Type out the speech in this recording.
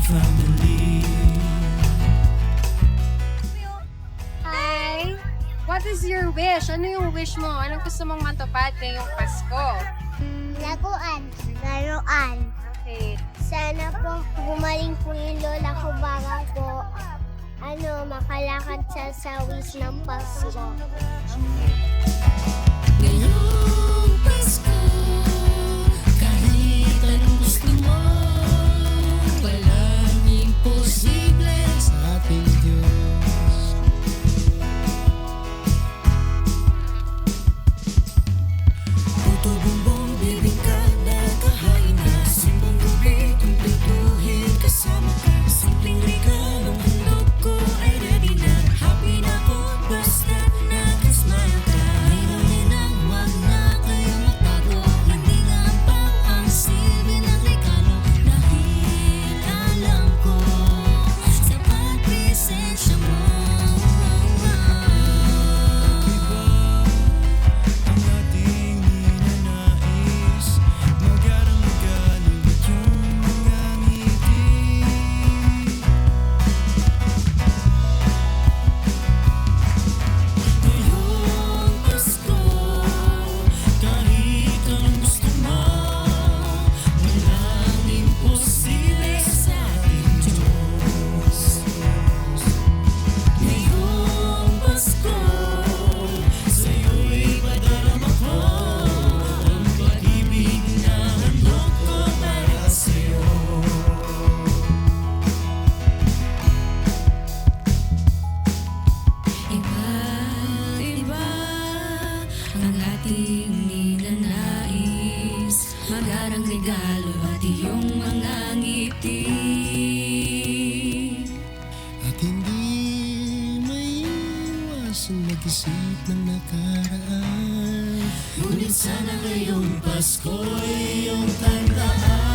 family. Hi! What is your wish? Ano yung wish mo? Anong gusto mong matupad ngayong Pasko? Laruan. Okay. Sana po gumaling po yung lola ko baka po makalakad siya sa wish ng Pasko. Ngayong Pasko, kahit anong gusto mo, walang imposible sa ating Diyos. Puto bumbong, bibingka na kahain na, simbang gabi, kumpletuhin kasama ka. Simpleng regalong handog ko ay ready na, happy na ko basta nakasmile ka. Ngayon ang wag na kayo magtago, hindi nga pang ang silbi ng regalo, dahil alam ko sapat presensya mo. Iba ang ating ninanais, magarang regalo at yung mga ngiti. Ngayong Pasko, kahit anong gusto mo, walang imposible sa ating Diyos. Ngayong Pasko, sa'yo'y padarama ko ang pag-ibig na handog ko para sa'yo. Iba-iba ang ating ninanais, magarang regalo at iyong mga ngiti. At hindi maiiwasang mag-isip ng nakaraan, ngunit sana ngayong Pasko'y iyong tandaan.